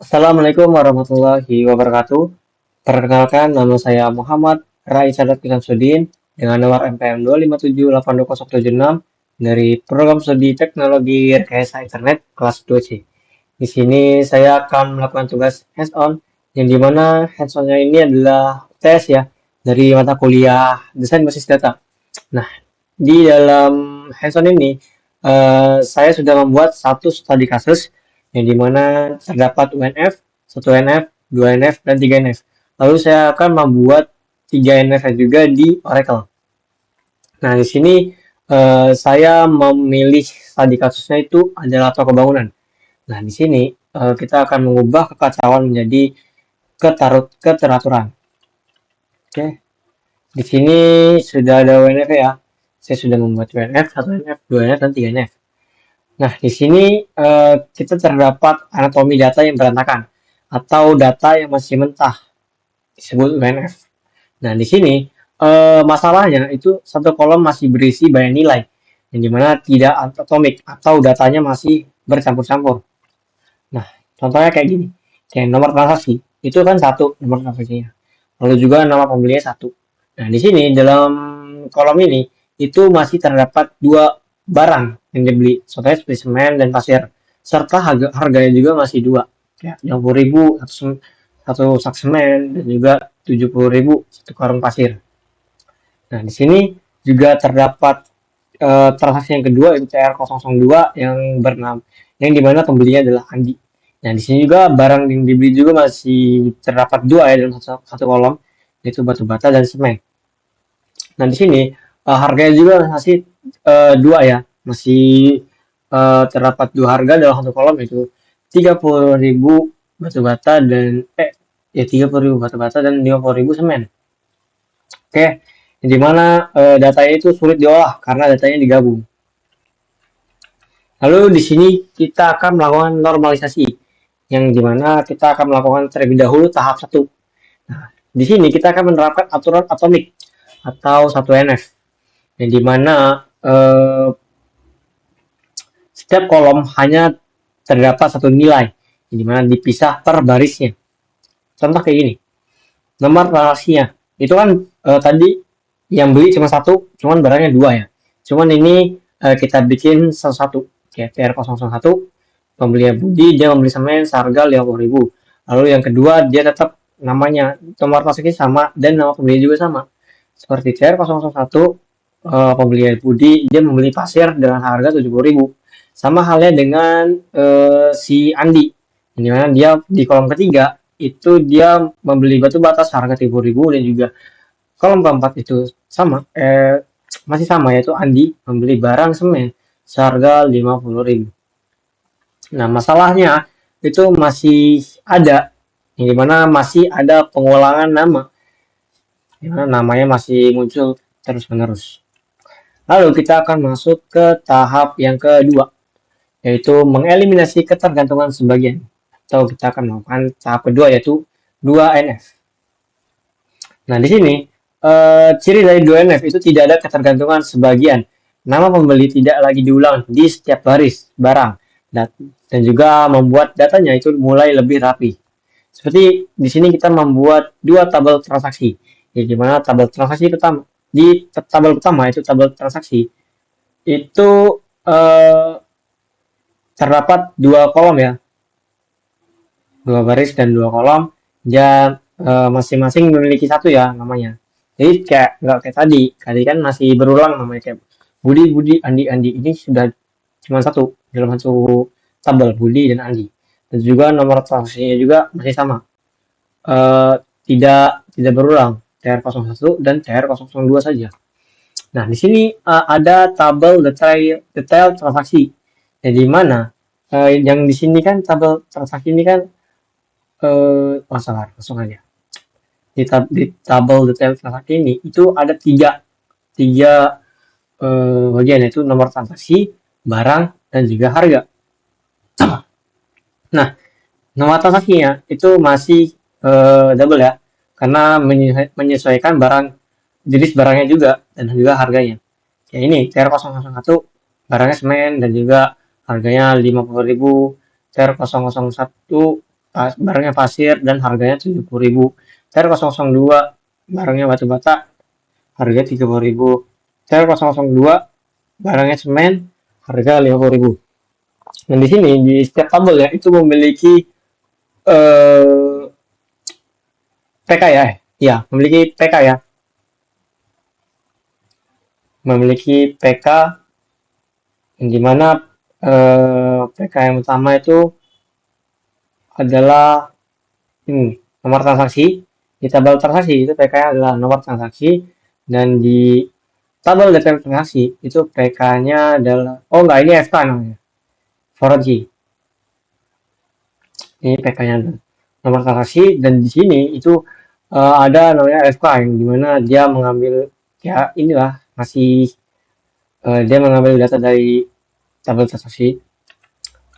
Assalamualaikum warahmatullahi wabarakatuh. Perkenalkan, nama saya Muhammad Rai Sadat Samsudin dengan nomor NPM 257820076 dari Program Studi Teknologi Rekayasa Internet kelas 2C. Di sini saya akan melakukan tugas hands-on, yang dimana hands-onnya ini adalah tes ya dari mata kuliah Desain Basis Data. Nah, di dalam hands-on ini saya sudah membuat satu studi kasus yang dimana terdapat UNF, 1 NF, 2 NF, dan 3 NF. Lalu saya akan membuat 3 NF juga di Oracle. Nah, di sini saya memilih studi kasusnya itu adalah toko bangunan. Nah, di sini kita akan mengubah kekacauan menjadi keteraturan. Oke, di sini sudah ada UNF ya. Saya sudah membuat UNF, 1 NF, 2 NF, dan 3 NF. Nah, di sini kita terdapat anatomi data yang berantakan atau data yang masih mentah, disebut UNF. Nah, di sini masalahnya itu satu kolom masih berisi banyak nilai, yang dimana tidak atomik atau datanya masih bercampur-campur. Nah, contohnya kayak gini, kayak nomor transaksi, itu kan satu nomor transaksinya. Lalu juga nama pembelinya satu. Nah, di sini dalam kolom ini itu masih terdapat dua barang yang dibeli, contohnya seperti semen dan pasir, serta harganya juga masih dua, ya, 60.000 satu sak semen dan juga 70.000 satu karung pasir. Nah, di sini juga terdapat transaksi yang kedua itu TR002 yang bernama yang dimana pembelinya adalah Andi. Nah, di sini juga barang yang dibeli juga masih terdapat dua ya dalam satu kolom, yaitu batu bata dan semen. Nah, di sini harganya juga masih dua ya, masih terdapat dua harga dalam satu kolom, yaitu 30.000 batu bata dan 30.000 batu bata dan 50.000 semen. Oke, di mana datanya itu sulit diolah karena datanya digabung. Lalu di sini kita akan melakukan normalisasi, yang dimana kita akan melakukan terlebih dahulu tahap 1. Nah, di sini kita akan menerapkan aturan atomik atau 1 NF, yang dimana setiap kolom hanya terdapat satu nilai, yang dimana dipisah per barisnya. Contoh kayak gini, nomor transaksinya itu kan tadi yang beli cuma satu, cuman barangnya dua ya. Cuman ini kita bikin satu-satu, kayak TR001, pembelinya Budi, dia membeli semen seharga 50.000. Lalu yang kedua dia tetap namanya nomor transaksi sama dan nama pembeli juga sama. Seperti TR001, pembelinya Budi, dia membeli pasir dengan harga 70.000. Sama halnya dengan si Andi, dimana dia di kolom ketiga itu dia membeli batu bata seharga 30.000, dan juga kolom keempat itu sama, masih sama, yaitu Andi membeli barang semen seharga 50.000. Nah, masalahnya itu masih ada, yang dimana masih ada pengulangan nama, dimana namanya masih muncul terus-menerus. Lalu kita akan masuk ke tahap yang kedua, yaitu mengeliminasi ketergantungan sebagian. Atau kita akan melakukan tahap kedua, yaitu 2 NF. Nah, di sini ciri dari 2 NF itu tidak ada ketergantungan sebagian. Nama pembeli tidak lagi diulang di setiap baris barang, dan juga membuat datanya itu mulai lebih rapi. Seperti di sini kita membuat dua tabel transaksi, di mana tabel transaksi pertama di tabel pertama itu tabel transaksi itu eh, terdapat dua kolom ya, dua baris dan dua kolom, dan masing-masing memiliki satu ya namanya. Jadi kayak nggak kayak tadi kan masih berulang namanya, kayak Budi, Budi, Andi, Andi. Ini sudah cuma satu dalam satu tabel, Budi dan Andi. Dan juga nomor transaksinya juga masih sama, eh, tidak berulang, TR01 dan TR002 saja. Nah, di sini ada tabel detail transaksi. Jadi mana yang di sini kan tabel transaksi ini kan masalah langsung aja. Di tabel detail transaksi ini itu ada tiga bagian, yaitu nomor transaksi, barang, dan juga harga. Nah, nomor transaksinya itu masih double ya, karena menyesuaikan barang, jenis barangnya juga dan juga harganya. Kayak ini TR001 barangnya semen dan juga harganya 50.000, TR001 barangnya pasir dan harganya 70.000. Tier 002 barangnya batu bata, harga 30.000. Tier 002 barangnya semen, harga 50.000. Dan di sini di setiap tabel ya itu memiliki eh, PK ya, ya memiliki PK ya, memiliki PK yang dimana PK yang utama itu adalah nomor transaksi. Di tabel transaksi itu PK-nya adalah nomor transaksi, dan di tabel detail transaksi itu PK-nya adalah, oh enggak, ini FK namanya, forward key. Ini PK-nya nomor transaksi, dan di sini itu ada namanya FK yang dimana dia mengambil ya inilah masih dia mengambil data dari tabel transaksi.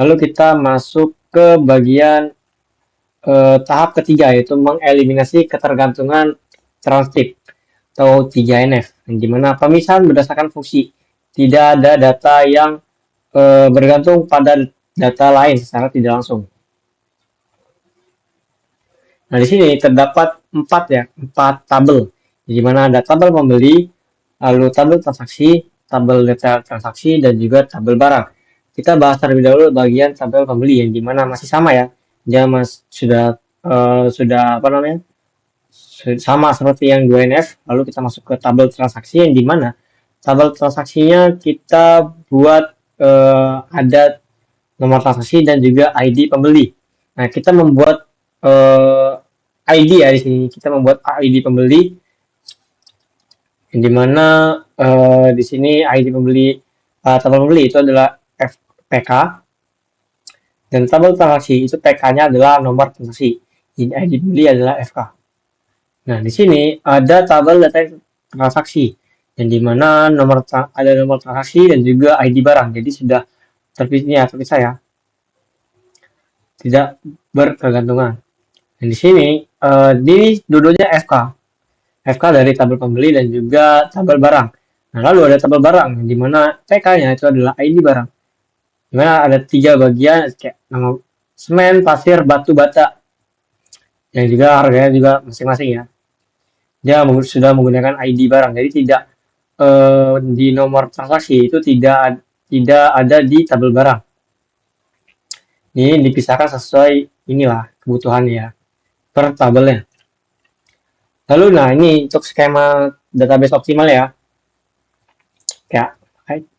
Lalu kita masuk ke bagian tahap ketiga, yaitu mengeliminasi ketergantungan transtip atau 3NF, yang dimana pemisahan berdasarkan fungsi. Tidak ada data yang bergantung pada data lain secara tidak langsung. Nah, di sini terdapat 4 tabel, di mana ada tabel pembeli, lalu tabel transaksi, tabel detail transaksi, dan juga tabel barang. Kita bahas terlebih dahulu bagian tabel pembeli, yang dimana masih sama ya, dia sudah apa namanya, sama seperti yang 2NF. Lalu kita masuk ke tabel transaksi, yang dimana tabel transaksinya kita buat ada nomor transaksi dan juga ID pembeli. Nah, kita membuat ID ya, di sini kita membuat ID pembeli, yang dimana di sini ID pembeli, tabel pembeli itu adalah PK, dan tabel transaksi itu PK-nya adalah nomor transaksi. Ini ID pembeli adalah FK. Nah, di sini ada tabel data transaksi, yang dimana ada nomor transaksi dan juga ID barang. Jadi sudah terpisah ya, tidak berkegantungan. Dan di sini di dua-duanya FK dari tabel pembeli dan juga tabel barang. Nah, lalu ada tabel barang, di mana PK-nya itu adalah ID barang. Di mana ada 3 bagian kayak nama semen, pasir, batu bata, yang juga harganya juga masing-masing ya. Dia sudah menggunakan ID barang, jadi tidak di nomor transaksi itu tidak ada di tabel barang. Ini dipisahkan sesuai inilah kebutuhannya ya, per tabelnya. Lalu nah ini untuk skema database optimal ya.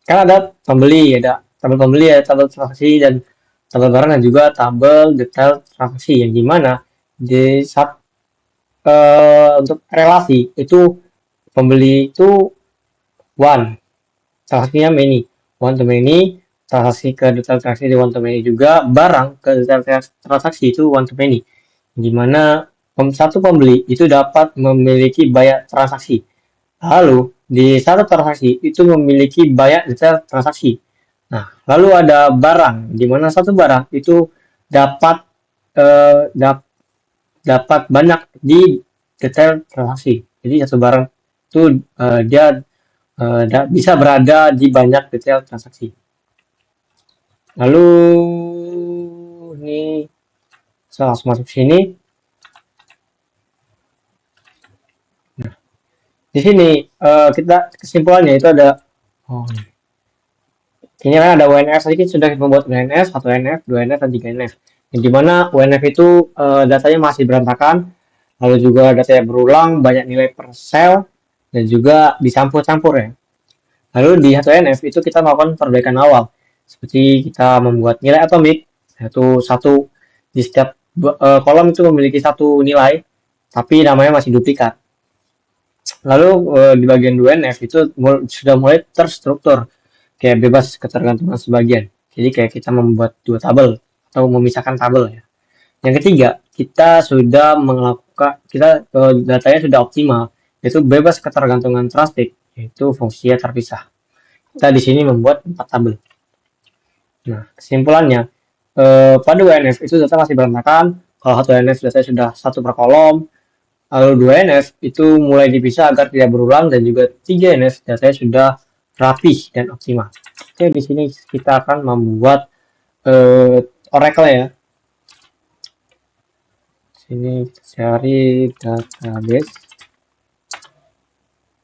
Kan ada tabel pembeli, ada tabel transaksi dan tabel barang, dan juga tabel detail transaksi, yang dimana di saat untuk relasi itu pembeli itu one, transaksinya many, one to many, transaksi ke detail transaksi di one to many juga, barang ke detail transaksi itu one to many, dimana satu pembeli itu dapat memiliki banyak transaksi. Lalu di satu transaksi itu memiliki banyak detail transaksi. Nah, lalu ada barang, di mana satu barang itu dapat dapat banyak di detail transaksi. Jadi satu barang itu dia bisa berada di banyak detail transaksi. Lalu ini saya langsung masuk sini. Nah, di sini kita kesimpulannya itu ada ini kan ada WNF, tadi kita sudah membuat WNF, 1NF, 2NF, dan 3NF. Yang dimana WNF itu datanya masih berantakan, lalu juga datanya berulang, banyak nilai per sel, dan juga dicampur-campur ya. Lalu di 1NF itu kita melakukan perbaikan awal, seperti kita membuat nilai atomik, yaitu satu di setiap kolom itu memiliki satu nilai, tapi namanya masih duplikat. Lalu di bagian 2NF itu sudah mulai terstruktur, kayak bebas ketergantungan sebagian. Jadi kayak kita membuat 2 tabel atau memisahkan tabel ya. Yang ketiga, kita sudah datanya sudah optimal, yaitu bebas ketergantungan transtip, yaitu fungsinya terpisah. Kita di sini membuat 4 tabel. Nah, kesimpulannya pada WNF itu data masih berantakan. Kalau satu WNF data sudah satu per kolom, lalu 2NF itu mulai dipisah agar tidak berulang, dan juga 3NF datanya sudah rapih dan optimal. Oke, di sini kita akan membuat Oracle ya. Sini kita cari database.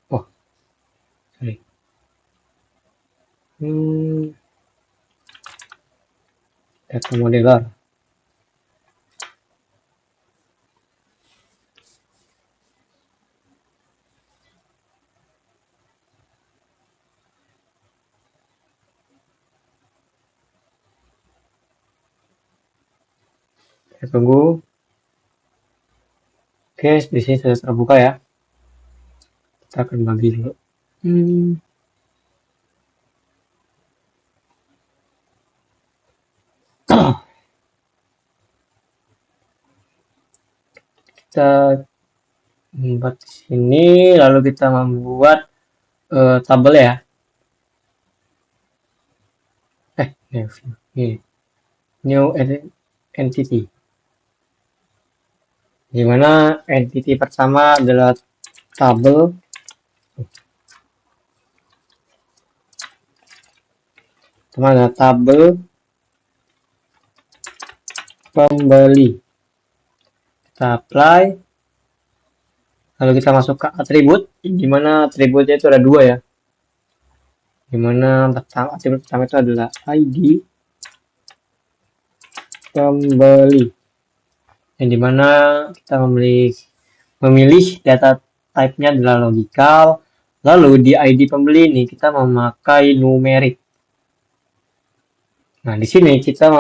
Oh, sorry. Data modeler. Kita tunggu. Oke, di sini sudah terbuka ya. Kita akan bagi dulu. Kita membuat di sini, lalu kita membuat tabel ya. New entity. Di mana entity pertama adalah tabel. Pertama adalah tabel pembeli. Kita apply. Lalu kita masuk ke atribut, di mana atributnya itu ada dua ya. Di mana atribut pertama itu adalah ID pembeli. Yang dimana kita memilih data type-nya adalah logical. Lalu di ID pembeli ini kita memakai numerik. Nah, di sini kita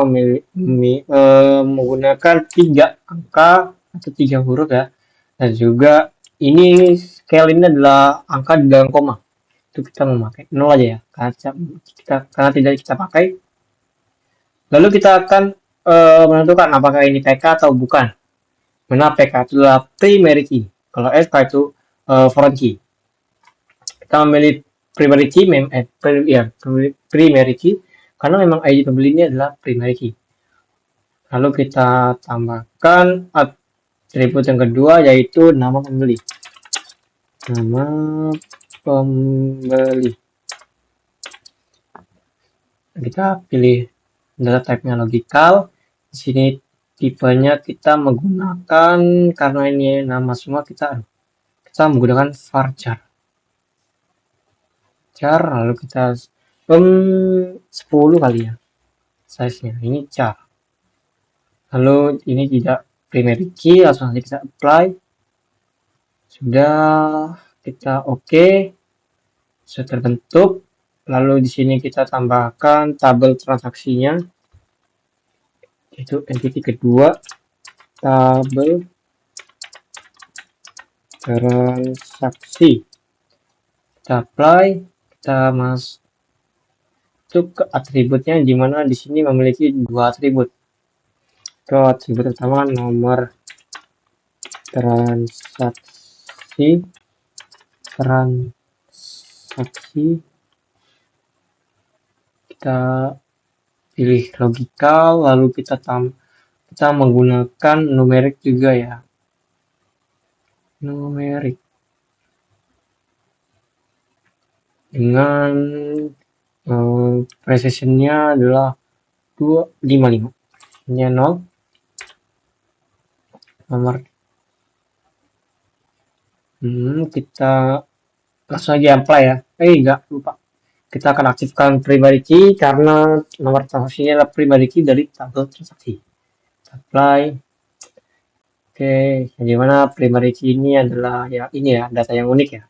menggunakan 3 angka atau 3 huruf ya. Dan juga ini scale ini adalah angka di dalam koma. Itu kita memakai 0 aja ya. Karena tidak kita pakai. Lalu kita akan menentukan apakah ini PK atau bukan. Mana PK itu adalah primary key. Kalau SK itu foreign key. Kita memilih primary key, primary key karena memang ID pembeli ini adalah primary key. Lalu kita tambahkan atribut yang kedua yaitu nama pembeli. Nama pembeli. Kita pilih data type-nya logical. Di sini tipenya kita menggunakan, karena ini nama semua, kita menggunakan varchar. Lalu kita 10 kali ya size-nya. Ini char. Lalu ini tidak primary key, langsung saja kita apply. Sudah, kita oke. Sudah terbentuk. Lalu di sini kita tambahkan tabel transaksinya. Itu entity kedua, tabel transaksi. Kita apply, kita masuk ke atributnya, di mana di sini memiliki 2 atribut. Itu atribut pertama nomor transaksi. Kita pilih logical, lalu kita menggunakan numerik juga ya. Numerik dengan precision-nya adalah 255. Ini 0. Nomor kita langsung aja apply ya. Enggak lupa. Kita akan aktifkan primary key karena nomor transaksinya adalah primary key dari tabel transaksi. Apply. Oke, yang dimana primary key ini adalah ya ini ya, data yang unik ya.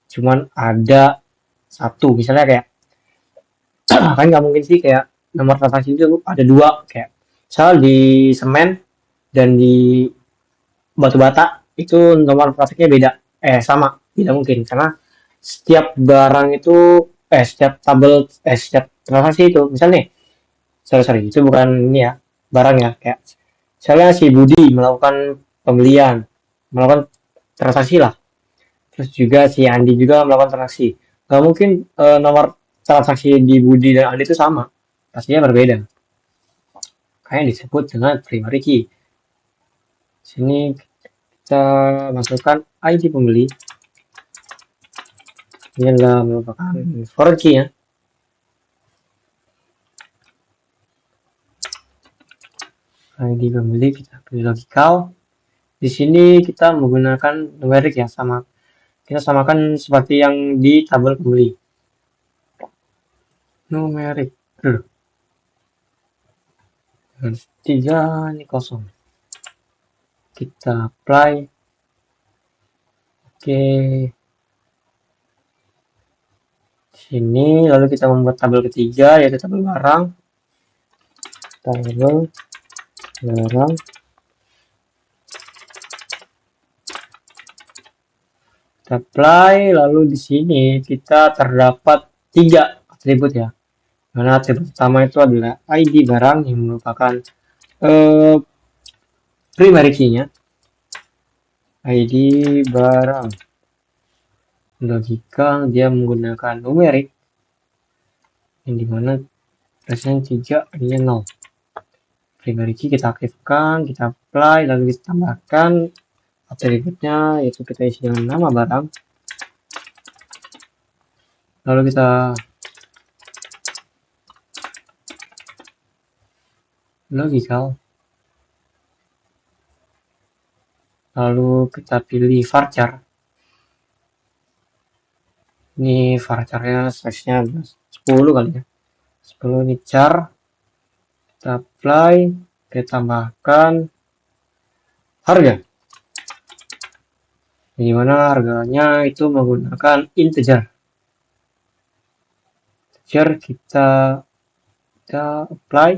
Cuman ada satu, misalnya kayak kan nggak mungkin sih kayak nomor transaksi itu ada 2, kayak misal di semen dan di batu bata itu nomor transaksinya beda, sama, tidak mungkin karena setiap barang itu setiap transaksi itu misalnya sorry itu bukan ini ya barang ya, kayak misalnya si Budi melakukan melakukan transaksi lah, terus juga si Andi juga melakukan transaksi, nggak mungkin nomor transaksi di Budi dan Andi itu sama, pastinya berbeda, kayak disebut dengan primary key. Sini kita masukkan ID pembeli. Ini adalah merupakan foreign key ya. ID pembeli kita pilih logical. Di sini kita menggunakan numerik ya, kita samakan seperti yang di tabel pembeli. Numerik dulu. 3 ini kosong. Kita apply. Oke. Sini lalu kita membuat tabel ketiga yaitu tabel barang. Tabel barang. Kita apply, lalu di sini kita terdapat 3 atribut ya. Mana atribut pertama itu adalah ID barang yang merupakan primary key-nya. ID barang. Logika dia menggunakan numerik yang dimana present 3 ininya 0. Primary key kita aktifkan, kita apply, lalu kita tambahkan atributnya yaitu kita isi dengan nama barang, lalu kita logical, lalu kita pilih varchar. Ini varcharnya size nya 10 kali ya, 10 ini char. Kita apply, kita tambahkan harga, di mana harganya itu menggunakan integer. Kita apply,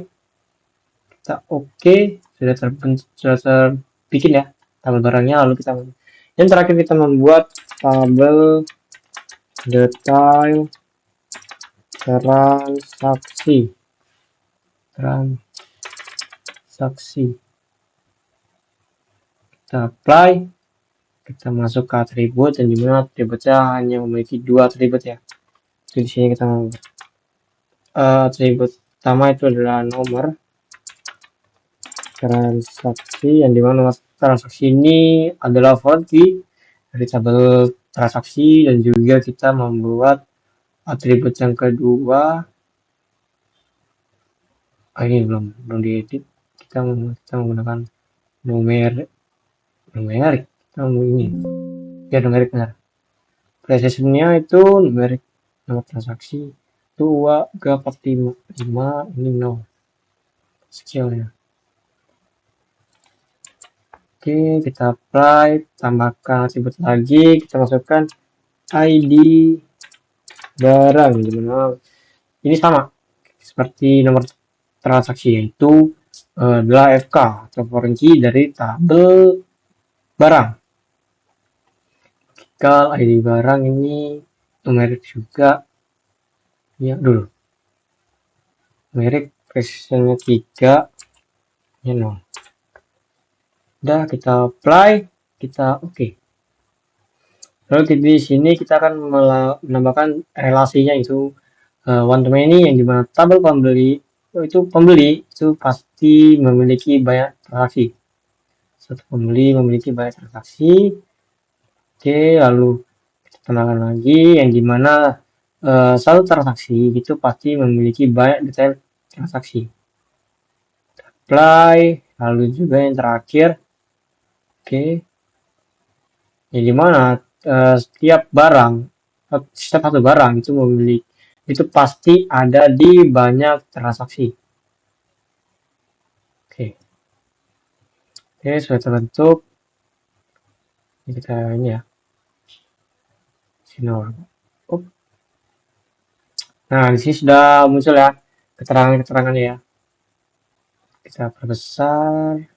kita oke, sudah terbikin ya tabel barangnya. Lalu kita yang terakhir kita membuat tabel detail transaksi. Kita apply, kita masuk ke atribut, dan dimana atributnya hanya memiliki 2 atribut ya. Jadi di sini kita atribut pertama itu adalah nomor transaksi, yang dimana transaksi ini adalah font key dari tabel transaksi, dan juga kita membuat atribut yang kedua. Ini belum diedit. Kita menggunakan numerik. Kita ini ya numerik benar. Precision-nya itu numerik, nomor transaksi 2,45 ini 0 skill-nya. Oke, kita apply, tambahkan atribut lagi, kita masukkan ID barang, dimana ini sama seperti nomor transaksi, yaitu adalah FK atau foreign key dari tabel barang. Kalau ID barang ini numerik juga ya dulu, numerik precision-nya 3 ya 0. Udah, kita apply, kita oke. Lalu di sini kita akan menambahkan relasinya, itu one to many, yang dimana tabel pembeli itu pasti memiliki banyak transaksi. Satu pembeli memiliki banyak transaksi. Oke, lalu kita tambahkan lagi yang dimana satu transaksi itu pasti memiliki banyak detail transaksi. Apply, lalu juga yang terakhir, oke, yang dimana setiap satu barang itu memiliki, itu pasti ada di banyak transaksi. Oke, sudah terbentuk. Ini kita ini ya, sinor. Nah, di sini sudah muncul ya keterangannya ya. Kita perbesar.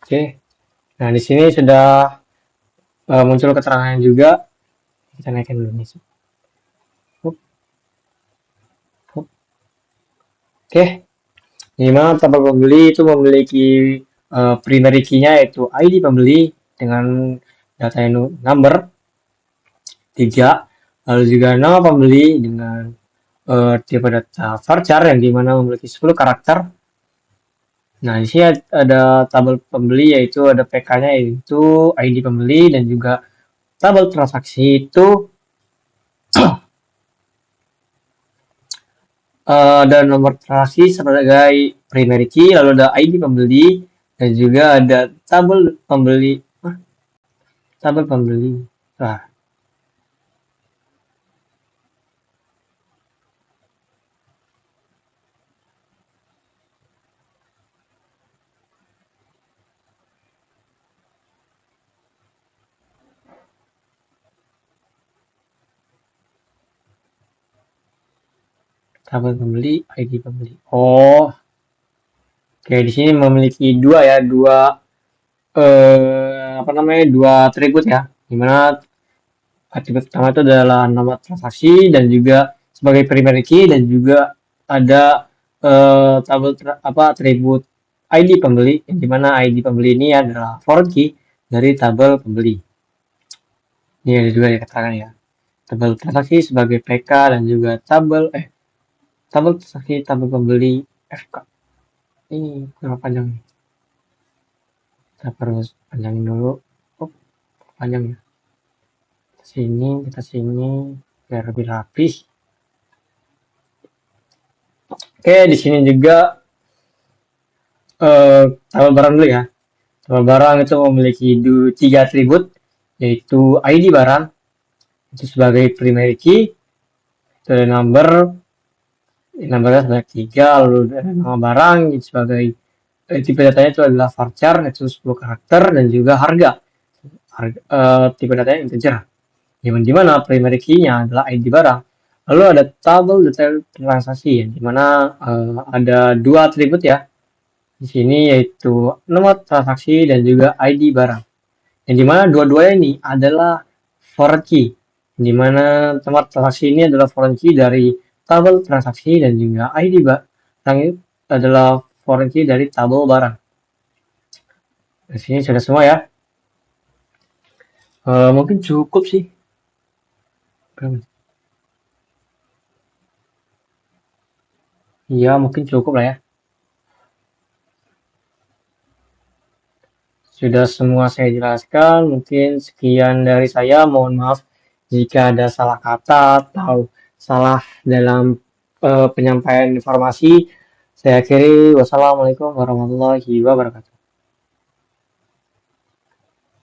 Oke, nah di sini sudah muncul keterangan juga. Kita naikkan dulu nih. Oke, dimana tabel pembeli itu memiliki primary key-nya yaitu ID pembeli dengan data number 3, lalu juga nama pembeli dengan tipe data varchar yang dimana memiliki 10 karakter. Nah, di sini ada tabel pembeli, yaitu ada PK-nya, yaitu ID pembeli, dan juga tabel transaksi itu ada nomor transaksi sebagai primary key, lalu ada ID pembeli, dan juga ada tabel pembeli. Tabel pembeli. Nah, tabel pembeli, ID pembeli. Oh, oke, di sini memiliki dua ya, apa namanya, dua atribut ya, dimana atribut pertama itu adalah nama transaksi dan juga sebagai primary key, dan juga ada tabel apa atribut ID pembeli, yang dimana ID pembeli ini adalah foreign key dari tabel pembeli. Ini ada dua dikatakan ya, tabel transaksi sebagai PK, dan juga tabel transaksi tabel pembeli FK. Ini kurang panjang, kita harus panjangin dulu. Oh, panjang ya, kita sini biar lebih rapi. Oke, di sini juga tabel barang dulu ya. Tabel barang itu memiliki tiga atribut, yaitu ID barang itu sebagai primary key, itu numbernya sebanyak 3, lalu nama barang itu sebagai tipe datanya itu adalah varchar, itu 10 karakter, dan juga harga tipe datanya integer, yang dimana primary key-nya adalah ID barang. Lalu ada tabel detail transaksi, yang dimana ada dua atribut ya di sini, yaitu nomor transaksi dan juga ID barang, yang dimana dua-duanya ini adalah foreign key, yang dimana nomor transaksi ini adalah foreign key dari tabel transaksi, dan juga ID barang itu adalah foreign key dari tabel barang. Di sini sudah semua ya. Mungkin cukup sih. Iya, mungkin cukup lah ya. Sudah semua saya jelaskan, mungkin sekian dari saya. Mohon maaf jika ada salah kata atau salah dalam penyampaian informasi. Saya akhiri, wassalamualaikum warahmatullahi wabarakatuh.